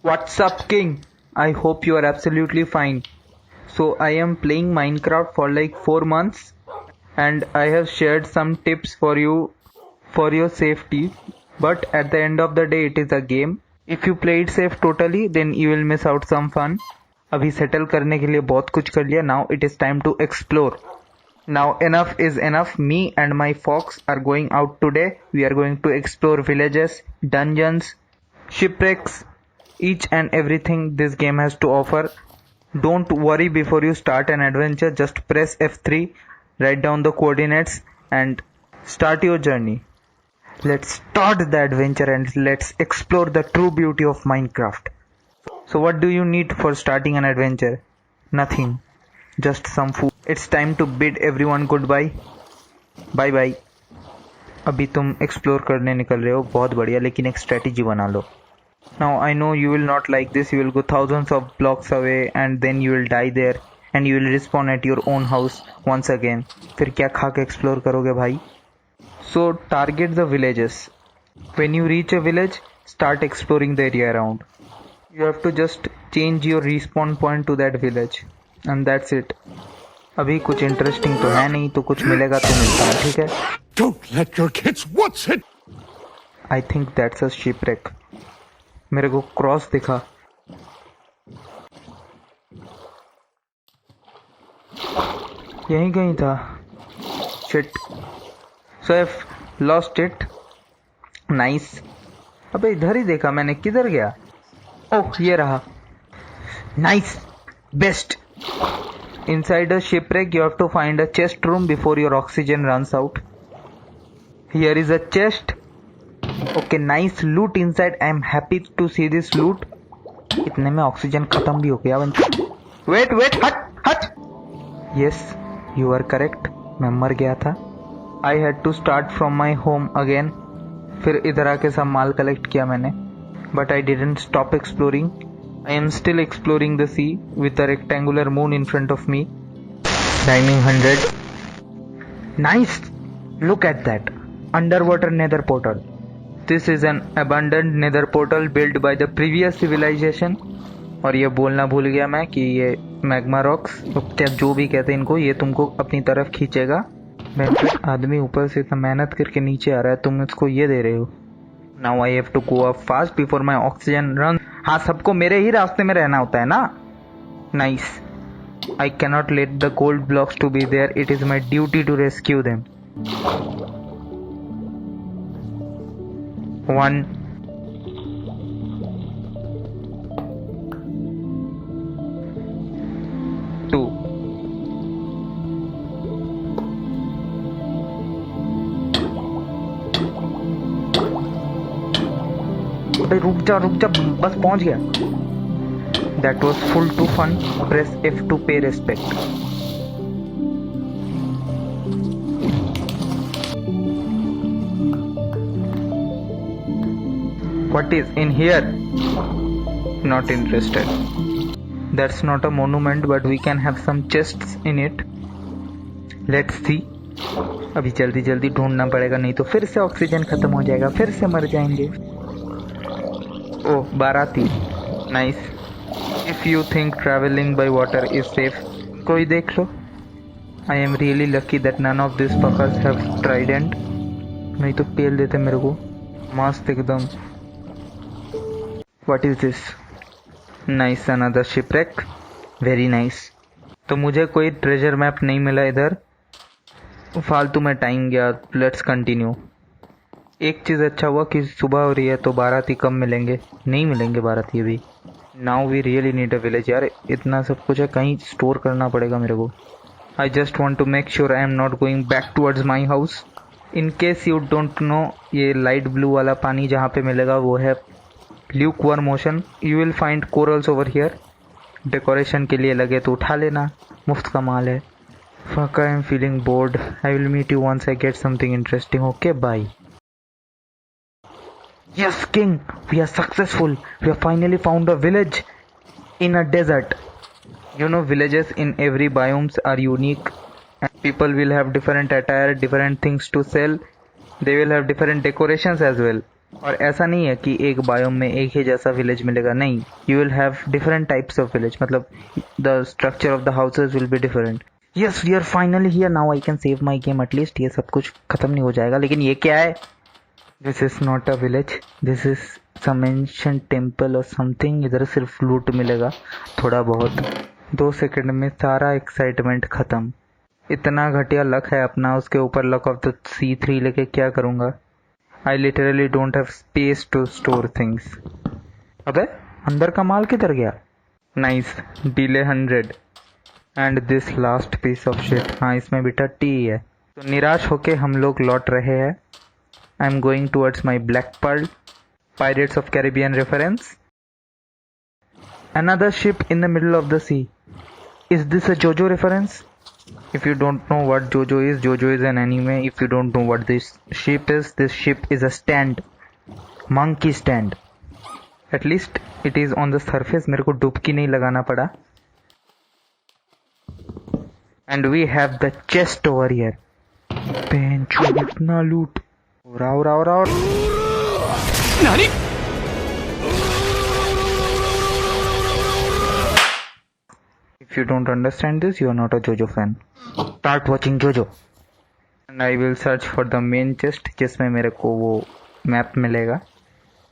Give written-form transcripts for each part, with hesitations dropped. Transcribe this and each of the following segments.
What's up, King? I hope you are absolutely fine. So, I am playing Minecraft for like 4 months and I have shared some tips for you for your safety. But at the end of the day, it is a game. If you play it safe totally, then you will miss out some fun. अभी settle करने के लिए बहुत कुछ कर लिया. Now it is time to explore. Now enough is enough. Me and my fox are going out today. We are going to explore villages, dungeons, shipwrecks, each and everything this game has to offer. Don't worry before you start an adventure. Just press F3, write down the coordinates and start your journey. Let's start the adventure and let's explore the true beauty of Minecraft. So what do you need for starting an adventure? Nothing. Just some food. It's time to bid everyone goodbye. Bye bye. अभी तुम explore करने निकल रहे हो, बहुत बढ़िया, लेकिन एक स्ट्रेटेजी बना लो. Now I know you will not like this. You will go thousands of blocks away and then you will die there and you will respawn at your own house once again. फिर क्या खा के explore करोगे भाई? So target the villages. When you reach a village, start exploring the area around. You have to just change your respawn point to that village and that's it. अभी कुछ interesting तो है नहीं, तो कुछ मिलेगा तो मिलता है, ठीक है? Don't let your kids. What's it? I think that's a shipwreck. मेरे को क्रॉस दिखा. यहीं कहीं था. Shit. So I've lost it. Nice. अबे इधर ही देखा मैंने, किधर गया? ओह ये रहा. Nice. Best. Inside a shipwreck you have to find a chest room before your oxygen runs out. Here is a chest. Okay, nice loot inside. I am happy to see this loot. इतने में oxygen खत्म भी हो गया. Wait, हट. Yes, you are correct. मैं मर गया था. I had to start from my home again. फिर इधर आके सब माल कलेक्ट किया मैंने. But I didn't stop exploring. I am still exploring the sea with a rectangular moon in front of me. Timing 100. Nice! Look at that. Underwater nether portal. This is an abandoned nether portal built by the previous civilization. और ये बोलना भूल गया मैं कि ये magma rocks, क्या जो भी कहते हैं इनको, ये तुमको अपनी तरफ खींचेगा. आदमी ऊपर से इतना मेहनत करके नीचे आ रहा है, तुम इसको ये दे रहे हो. Now I have to go up fast before my oxygen runs. हाँ, सबको मेरे ही रास्ते में रहना होता है ना. Nice. I cannot let the gold blocks to be there. It is my duty to rescue them. 1. Two. रुक जा बस पहुंच गया. That was full to fun. Press F to pay respect. What is in here? Not interested. That's not a monument, but we can have some chests in it. Let's see. अभी जल्दी ढूंढना पड़ेगा, नहीं तो फिर से ऑक्सीजन खत्म हो जाएगा, फिर से मर जाएंगे. Oh, बाराती. Nice. If you think traveling by water is safe, कोई देख लो. I am really lucky that none of these fuckers have trident. नहीं तो पेल देते मेरे को. मस्त एकदम. What is this? Nice, another shipwreck. Very nice. तो मुझे कोई ट्रेजर मैप नहीं मिला इधर. फालतू में टाइम गया. Let's continue. एक चीज़ अच्छा हुआ कि सुबह हो रही है, तो बाराती कम मिलेंगे. नहीं मिलेंगे बाराती अभी. Now we really need a village. यार इतना सब कुछ है, कहीं स्टोर करना पड़ेगा मेरे को. I just want to make sure I am not going back towards my house. In case you don't know, ये लाइट ब्लू वाला पानी जहाँ पे मिलेगा वो है lukewarm ocean. You will find corals over here. Decoration के लिए लगे तो उठा लेना, मुफ्त का माल है. Fuck, I am feeling bored. I will meet you once I get something interesting. Okay, bye. Yes, King, we are successful. We have finally found a village in a desert. You know, villages in every biomes are unique. And people will have different attire, different things to sell. They will have different decorations as well. और ऐसा नहीं है कि एक biome में एक ही जैसा village मिलेगा, नहीं, you will have different types of village, मतलब the structure of the houses will be different. Yes, we are finally here now, I can save my game at least. ये सब कुछ खत्म नहीं हो जाएगा, लेकिन ये क्या है? This is not a village, this is some ancient temple और समथिंग। इधर सिर्फ लूट मिलेगा थोड़ा बहुत। 2 सेकंड में सारा एक्साइटमेंट खत्म। इतना घटिया लक है अपना, उसके ऊपर लक ऑफ द C3 लेके क्या करूंगा? I literally don't have space to store things. अबे अंदर का माल किधर गया? Nice, delay 100 and this last piece of shit. हाँ, इसमें भी 30 ही है। तो निराश होके हम लोग लौट रहे हैं। I'm going towards my Black Pearl. Pirates of Caribbean reference. Another ship in the middle of the sea. Is this a JoJo reference? If you don't know what JoJo is an anime. If you don't know what this ship is a stand, monkey stand. At least it is on the surface. मेरे को डुबकी नहीं लगाना पड़ा. And we have the chest over here. बेंचो इतना लूट. Rao. Nani? If you don't understand this, you are not a JoJo fan. Start watching JoJo. And I will search for the main chest, जिसमें मेरे को वो मैप मिलेगा.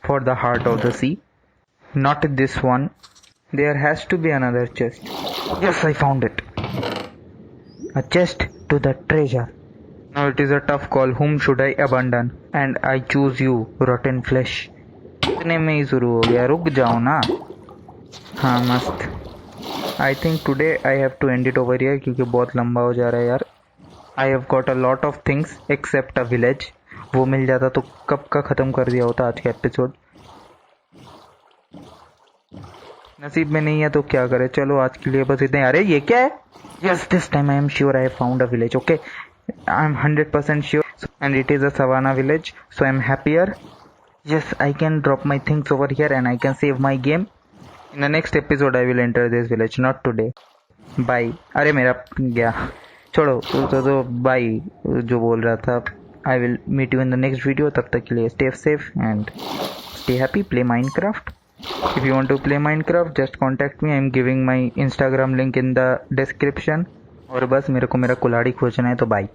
For the heart of the sea. Not this one. There has to be another chest. Yes, I found it. A chest to the treasure. Now it is a tough call. Whom should I abandon? And I choose you, rotten flesh. इतने में ही शुरू हो गया. रुक जाओ ना. हाँ, मस्त. I think today I have to end it over here क्योंकि बहुत लंबा हो जा रहा है यार. I have got a lot of things except a village. वो मिल जाता तो कब का ख़त्म कर दिया होता आज का एपिसोड. नसीब में नहीं है तो क्या करे. चलो आज के लिए बस इतने. अरे ये क्या है? Yes, this time I am sure I have found a village. Okay, I am 100% sure and it is a savannah village, so I am happier. Yes, I can drop my things over here and I can save my game. In the next episode I will enter this village, not today. Bye. अरे मेरा गया, छोड़ो. तो bye जो बोल रहा था. I will meet you in the next video. तब तक के लिए stay safe and stay happy. Play Minecraft. If you want to play Minecraft, just contact me. I am giving my Instagram link in the description. और बस मेरे को मेरा कुल्हाड़ी खोजना है, तो bye.